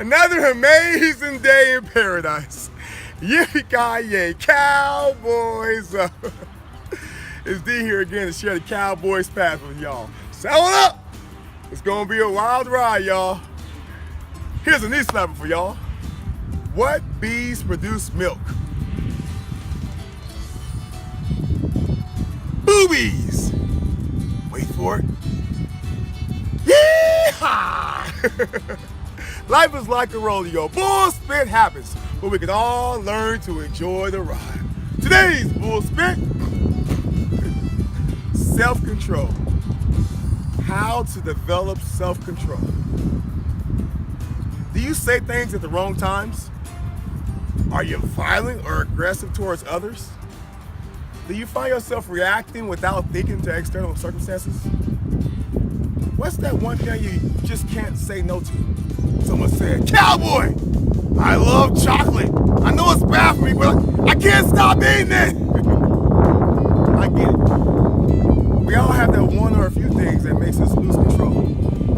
Another amazing day in paradise. Yippee-ki-yay, Cowboys up. It's D here again to share the Cowboys Path with y'all. Saddle up! It's gonna be a wild ride, y'all. Here's a knee slapper for y'all. What bees produce milk? Boobies! Wait for it. Yeehaw! Life is like a rodeo. Bull spit happens, but we can all learn to enjoy the ride. Today's bull spit: self-control. How to develop self-control. Do you say things at the wrong times? Are you violent or aggressive towards others? Do you find yourself reacting without thinking to external circumstances? What's that one thing you just can't say no to? Someone said, "Cowboy, I love chocolate. I know it's bad for me, but I can't stop eating it." I get it. We all have that one or a few things that makes us lose control.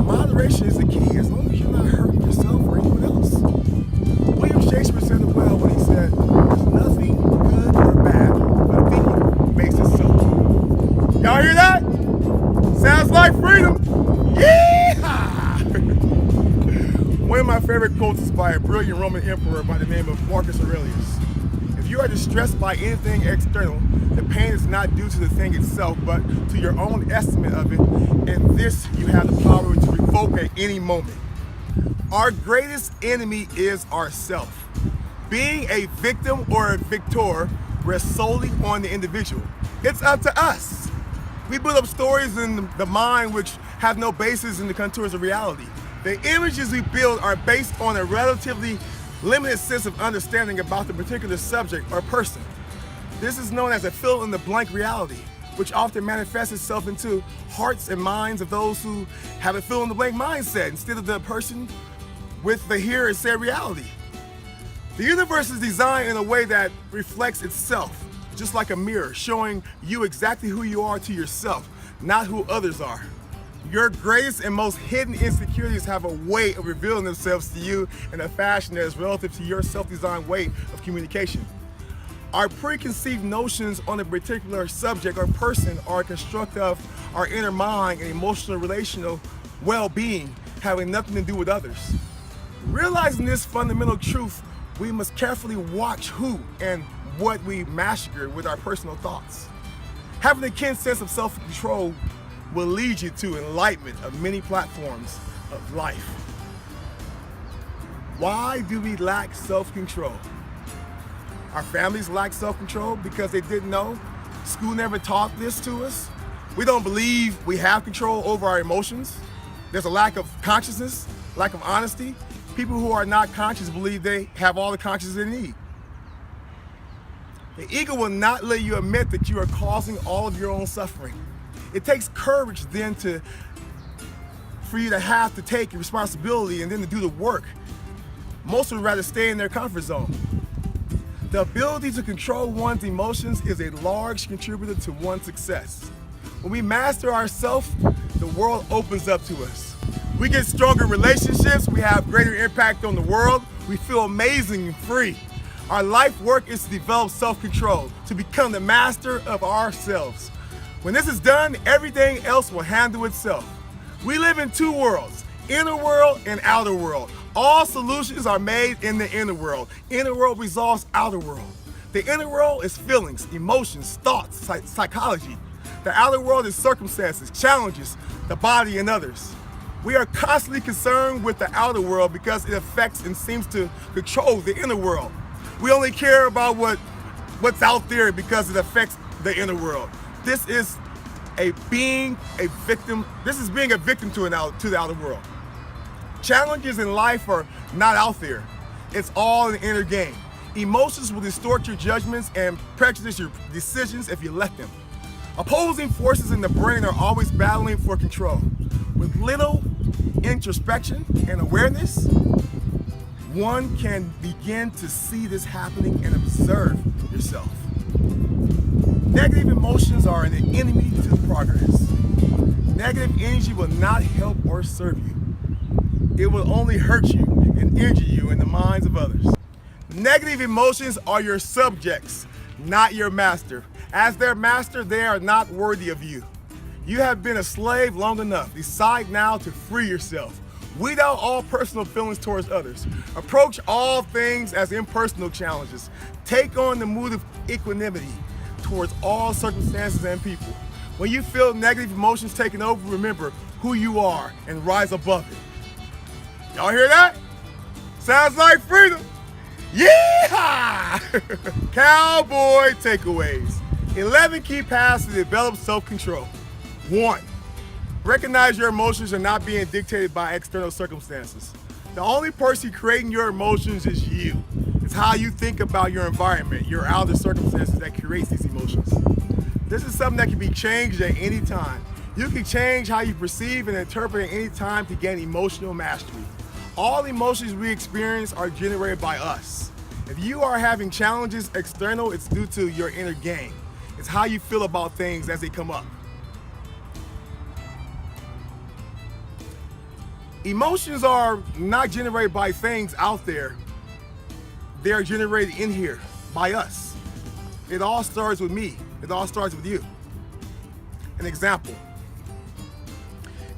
Moderation is the key, as long as you're not hurting yourself or anyone else. William Shakespeare said it well when he said, "There's nothing good or bad, but thinking makes it so." Y'all hear that? Sounds like freedom. Yeehaw! One of my favorite quotes is by a brilliant Roman emperor by the name of Marcus Aurelius. If you are distressed by anything external, the pain is not due to the thing itself, but to your own estimate of it, and this you have the power to revoke at any moment. Our greatest enemy is ourself. Being a victim or a victor rests solely on the individual. It's up to us. We build up stories in the mind which have no basis in the contours of reality. The images we build are based on a relatively limited sense of understanding about the particular subject or person. This is known as a fill-in-the-blank reality, which often manifests itself into hearts and minds of those who have a fill-in-the-blank mindset instead of the person with the here and say reality. The universe is designed in a way that reflects itself, just like a mirror, showing you exactly who you are to yourself, not who others are. Your greatest and most hidden insecurities have a way of revealing themselves to you in a fashion that is relative to your self-designed way of communication. Our preconceived notions on a particular subject or person are a construct of our inner mind and emotional relational well-being, having nothing to do with others. Realizing this fundamental truth, we must carefully watch who and what we massacre with our personal thoughts. Having a keen sense of self-control will lead you to enlightenment of many platforms of life. Why do we lack self-control? Our families lack self-control because they didn't know. School never taught this to us. We don't believe we have control over our emotions. There's a lack of consciousness, lack of honesty. People who are not conscious believe they have all the consciousness they need. The ego will not let you admit that you are causing all of your own suffering. It takes courage then for you to have to take responsibility and then to do the work. Most would rather stay in their comfort zone. The ability to control one's emotions is a large contributor to one's success. When we master ourselves, the world opens up to us. We get stronger relationships, we have greater impact on the world, we feel amazing and free. Our life work is to develop self-control, to become the master of ourselves. When this is done, everything else will handle itself. We live in two worlds, inner world and outer world. All solutions are made in the inner world. Inner world resolves outer world. The inner world is feelings, emotions, thoughts, psychology. The outer world is circumstances, challenges, the body and others. We are constantly concerned with the outer world because it affects and seems to control the inner world. We only care about what's out there because it affects the inner world. This is being a victim to the outer world. Challenges in life are not out there. It's all in the inner game. Emotions will distort your judgments and prejudice your decisions if you let them. Opposing forces in the brain are always battling for control. With little introspection and awareness, one can begin to see this happening and observe yourself. Negative emotions are an enemy to progress. Negative energy will not help or serve you. It will only hurt you and injure you in the minds of others. Negative emotions are your subjects, not your master. As their master, they are not worthy of you. You have been a slave long enough. Decide now to free yourself. Weed out all personal feelings towards others. Approach all things as impersonal challenges. Take on the mood of equanimity towards all circumstances and people. When you feel negative emotions taking over, remember who you are and rise above it. Y'all hear that? Sounds like freedom. Yeah! Cowboy takeaways. 11 key paths to develop self-control. 1. Recognize your emotions are not being dictated by external circumstances. The only person creating your emotions is you. It's how you think about your environment, your outer circumstances that creates these emotions. This is something that can be changed at any time. You can change how you perceive and interpret at any time to gain emotional mastery. All emotions we experience are generated by us. If you are having challenges external, it's due to your inner game. It's how you feel about things as they come up. Emotions are not generated by things out there. They are generated in here by us. It all starts with me. It all starts with you. An example.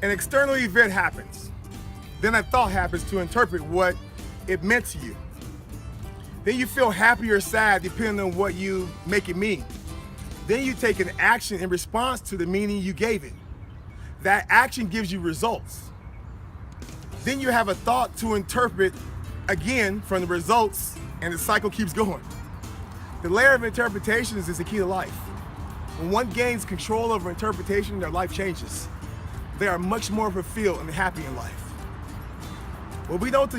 An external event happens. Then a thought happens to interpret what it meant to you. Then you feel happy or sad depending on what you make it mean. Then you take an action in response to the meaning you gave it. That action gives you results. Then you have a thought to interpret again from the results, and the cycle keeps going. The layer of interpretations is the key to life. When one gains control over interpretation, their life changes. They are much more fulfilled and happy in life. When we don't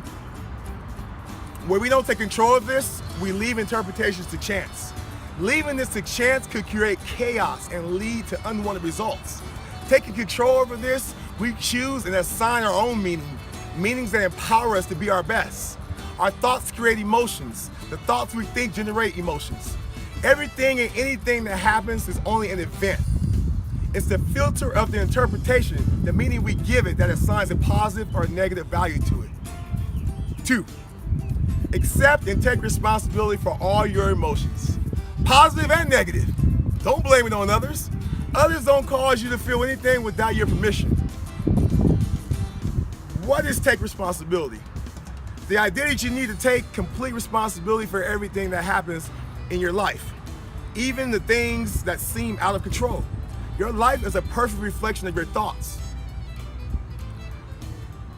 take control of this, we leave interpretations to chance. Leaving this to chance could create chaos and lead to unwanted results. Taking control over this, we choose and assign our own meanings that empower us to be our best. Our thoughts create emotions. The thoughts we think generate emotions. Everything and anything that happens is only an event. It's the filter of the interpretation, the meaning we give it, that assigns a positive or negative value to it. 2. Accept and take responsibility for all your emotions, positive and negative. Don't blame it on others. Others don't cause you to feel anything without your permission. What is take responsibility? The idea that you need to take complete responsibility for everything that happens in your life, even the things that seem out of control. Your life is a perfect reflection of your thoughts.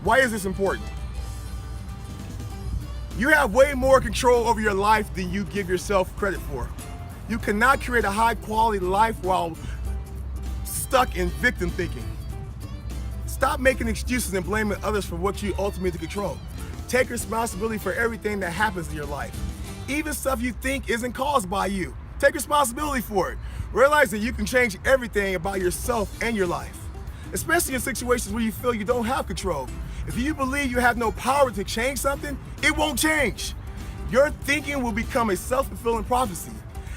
Why is this important? You have way more control over your life than you give yourself credit for. You cannot create a high quality life while stuck in victim thinking. Stop making excuses and blaming others for what you ultimately control. Take responsibility for everything that happens in your life. Even stuff you think isn't caused by you. Take responsibility for it. Realize that you can change everything about yourself and your life, especially in situations where you feel you don't have control. If you believe you have no power to change something, it won't change. Your thinking will become a self-fulfilling prophecy.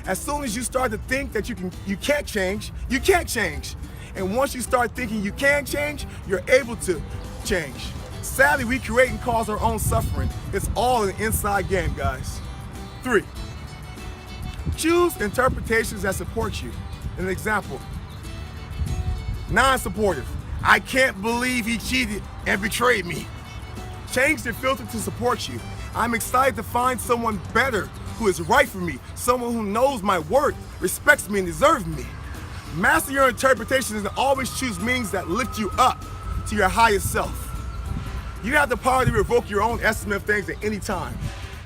As soon as you start to think that you can't change, you can't change. And once you start thinking you can change, you're able to change. Sadly, we create and cause our own suffering. It's all an inside game, guys. 3. Choose interpretations that support you. An example. Non-supportive. I can't believe he cheated and betrayed me. Change the filter to support you. I'm excited to find someone better who is right for me, someone who knows my worth, respects me, and deserves me. Master your interpretations and always choose meanings that lift you up to your highest self. You have the power to revoke your own estimate of things at any time.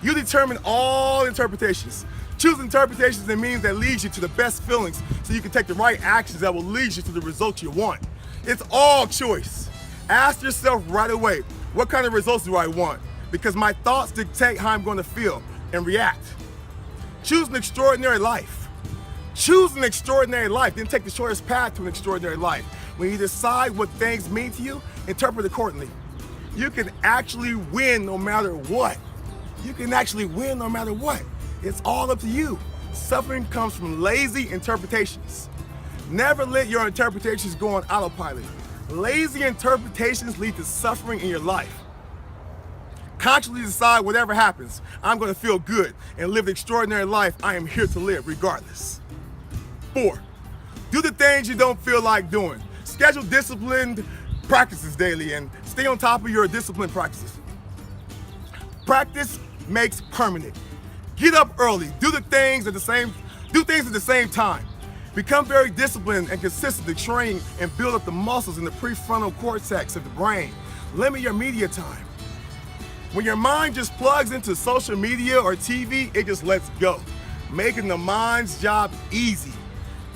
You determine all interpretations. Choose interpretations and meanings that lead you to the best feelings so you can take the right actions that will lead you to the results you want. It's all choice. Ask yourself right away, what kind of results do I want? Because my thoughts dictate how I'm going to feel and react. Choose an extraordinary life. Choose an extraordinary life, then take the shortest path to an extraordinary life. When you decide what things mean to you, interpret accordingly. You can actually win no matter what. You can actually win no matter what. It's all up to you. Suffering comes from lazy interpretations. Never let your interpretations go on autopilot. Lazy interpretations lead to suffering in your life. Consciously decide whatever happens, I'm going to feel good and live the extraordinary life I am here to live regardless. 4, do the things you don't feel like doing. Schedule disciplined practices daily and stay on top of your disciplined practices. Practice makes permanent. Get up early, do things at the same time. Become very disciplined and consistent to train and build up the muscles in the prefrontal cortex of the brain. Limit your media time. When your mind just plugs into social media or TV, it just lets go, making the mind's job easy.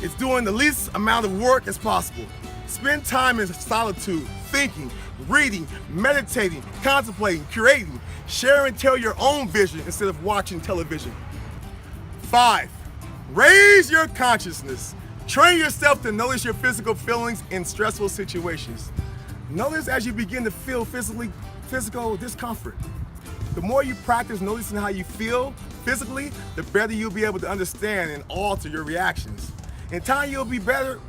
It's doing the least amount of work as possible. Spend time in solitude, thinking, reading, meditating, contemplating, creating. Share and tell your own vision instead of watching television. 5, raise your consciousness. Train yourself to notice your physical feelings in stressful situations. Notice as you begin to feel physical discomfort. The more you practice noticing how you feel physically, the better you'll be able to understand and alter your reactions. In time, you'll be better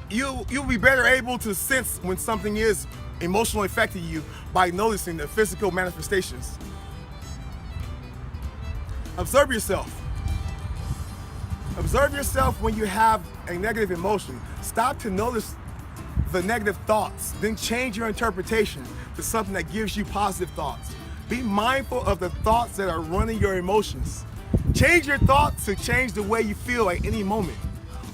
able to sense when something is emotionally affecting you by noticing the physical manifestations. Observe yourself. Observe yourself when you have a negative emotion. Stop to notice the negative thoughts, then change your interpretation to something that gives you positive thoughts. Be mindful of the thoughts that are running your emotions. Change your thoughts to change the way you feel at any moment.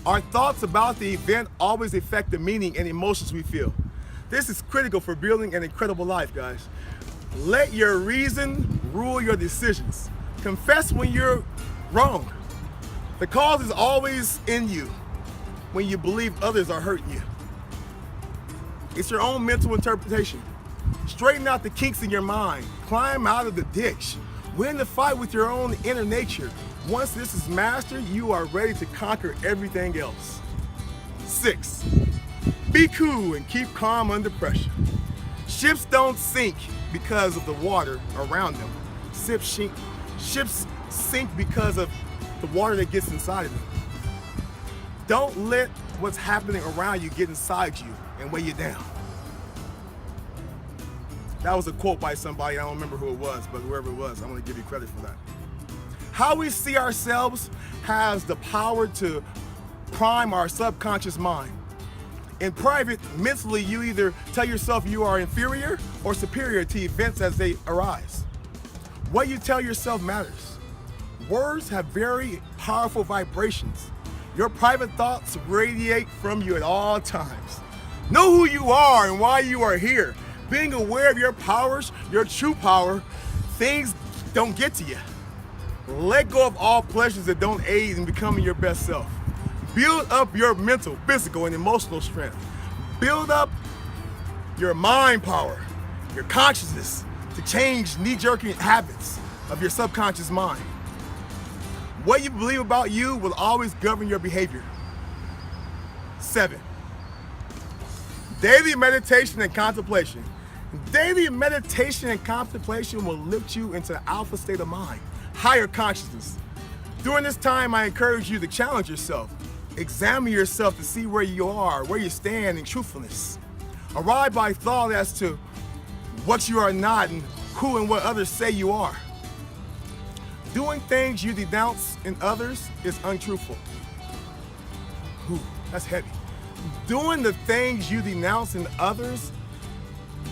Our thoughts about the event always affect the meaning and emotions we feel. This is critical for building an incredible life, guys. Let your reason rule your decisions. Confess when you're wrong. The cause is always in you when you believe others are hurting you. It's your own mental interpretation. Straighten out the kinks in your mind. Climb out of the ditch. Win the fight with your own inner nature. Once this is mastered, you are ready to conquer everything else. 6, be cool and keep calm under pressure. Ships don't sink because of the water around them. Ships sink because of the water that gets inside of them. Don't let what's happening around you get inside you and weigh you down. That was a quote by somebody, I don't remember who it was, but whoever it was, I want to give you credit for that. How we see ourselves has the power to prime our subconscious mind. In private, mentally, you either tell yourself you are inferior or superior to events as they arise. What you tell yourself matters. Words have very powerful vibrations. Your private thoughts radiate from you at all times. Know who you are and why you are here. Being aware of your powers, your true power, things don't get to you. Let go of all pleasures that don't aid in becoming your best self. Build up your mental, physical, and emotional strength. Build up your mind power, your consciousness to change knee-jerking habits of your subconscious mind. What you believe about you will always govern your behavior. 7, daily meditation and contemplation. Daily meditation and contemplation will lift you into an alpha state of mind, higher consciousness. During this time, I encourage you to challenge yourself. Examine yourself to see where you are, where you stand in truthfulness. Arrive by thought as to what you are not and who and what others say you are. Doing things you denounce in others is untruthful. That's heavy. Doing the things you denounce in others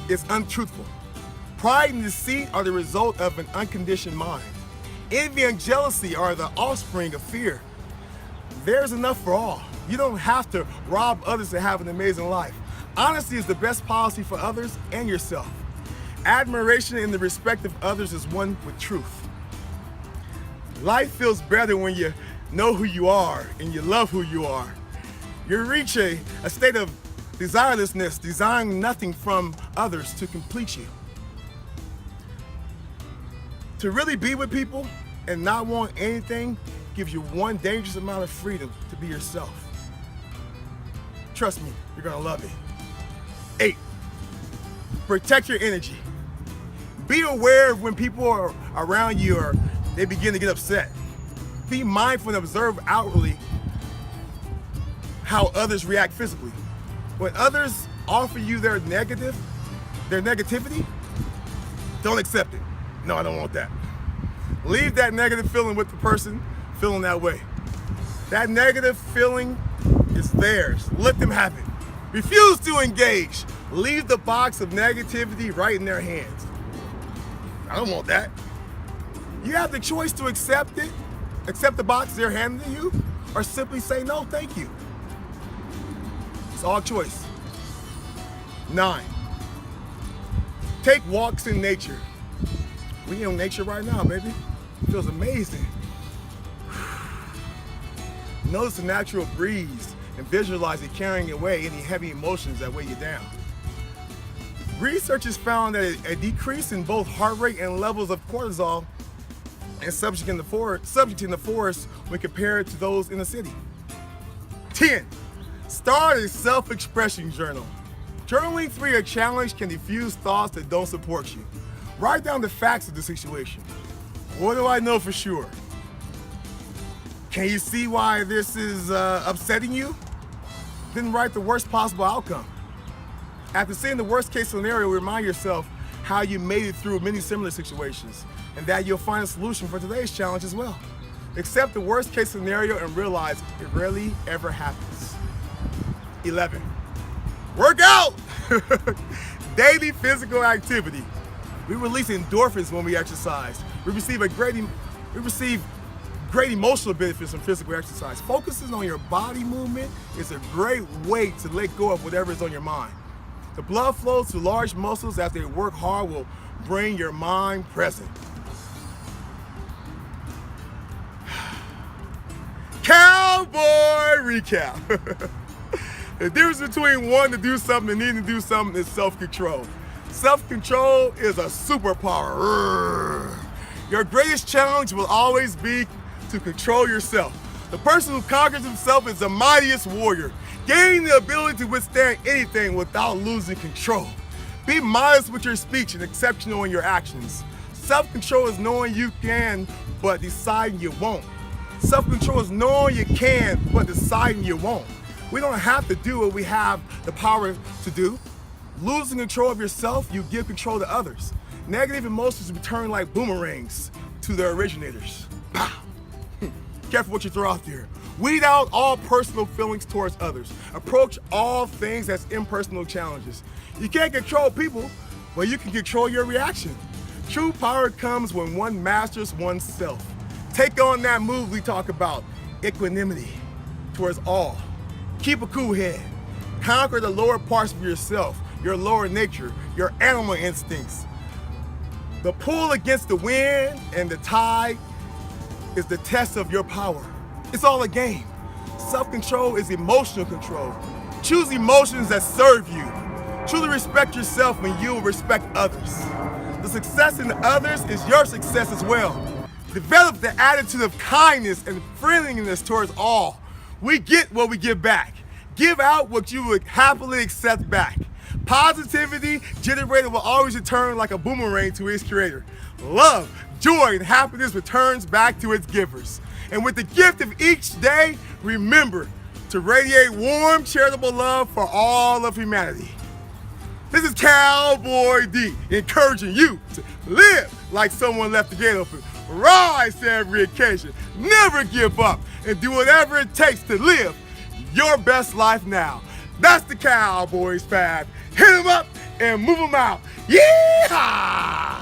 is untruthful. Pride and deceit are the result of an unconditioned mind. Envy and jealousy are the offspring of fear. There's enough for all. You don't have to rob others to have an amazing life. Honesty is the best policy for others and yourself. Admiration in the respect of others is one with truth. Life feels better when you know who you are and you love who you are. You reach a state of desirelessness, desiring nothing from others to complete you. To really be with people and not want anything gives you one dangerous amount of freedom to be yourself. Trust me, you're gonna love it. 8, protect your energy. Be aware of when people are around you or they begin to get upset. Be mindful and observe outwardly how others react physically. When others offer you their negativity, Don't accept it. No, I don't want that. Leave that negative feeling with the person feeling that way. That negative feeling is theirs. Let them have it. Refuse to engage. Leave the box of negativity right in their hands. I don't want that. You have the choice to accept it, accept the box they're handing you, or simply say no, thank you. It's all choice. 9. Take walks in nature. We in nature right now, baby. It feels amazing. Notice the natural breeze and visualize it carrying away any heavy emotions that weigh you down. Research has found that a decrease in both heart rate and levels of cortisol and subject in the forest when compared to those in the city. 10. Start a self-expression journal. Journaling through a challenge can diffuse thoughts that don't support you. Write down the facts of the situation. What do I know for sure? Can you see why this is upsetting you? Then write the worst possible outcome. After seeing the worst case scenario, remind yourself how you made it through many similar situations and that you'll find a solution for today's challenge as well. Accept the worst case scenario and realize it rarely ever happens. 11. Work out! Daily physical activity. We release endorphins when we exercise. We receive great emotional benefits from physical exercise. Focusing on your body movement is a great way to let go of whatever is on your mind. The blood flows to large muscles as they work hard will bring your mind present. Cowboy recap. The difference between wanting to do something and needing to do something is self-control. Self-control is a superpower. Your greatest challenge will always be to control yourself. The person who conquers himself is the mightiest warrior, gaining the ability to withstand anything without losing control. Be modest with your speech and exceptional in your actions. Self-control is knowing you can, but deciding you won't. Self-control is knowing you can, but deciding you won't. We don't have to do what we have the power to do. Losing control of yourself, you give control to others. Negative emotions return like boomerangs to their originators. Pow! Careful what you throw out there. Weed out all personal feelings towards others. Approach all things as impersonal challenges. You can't control people, but you can control your reaction. True power comes when one masters oneself. Take on that move we talk about, equanimity towards all. Keep a cool head. Conquer the lower parts of yourself, your lower nature, your animal instincts. The pull against the wind and the tide is the test of your power. It's all a game. Self-control is emotional control. Choose emotions that serve you. Truly respect yourself and you will respect others. The success in others is your success as well. Develop the attitude of kindness and friendliness towards all. We get what we give back. Give out what you would happily accept back. Positivity generated will always return like a boomerang to its creator. Love, joy, and happiness returns back to its givers. And with the gift of each day, remember to radiate warm, charitable love for all of humanity. This is Cowboy D, encouraging you to live like someone left the gate open. Rise to every occasion, never give up, and do whatever it takes to live your best life now. That's the Cowboys Path. Hit them up and move them out. Yeehaw!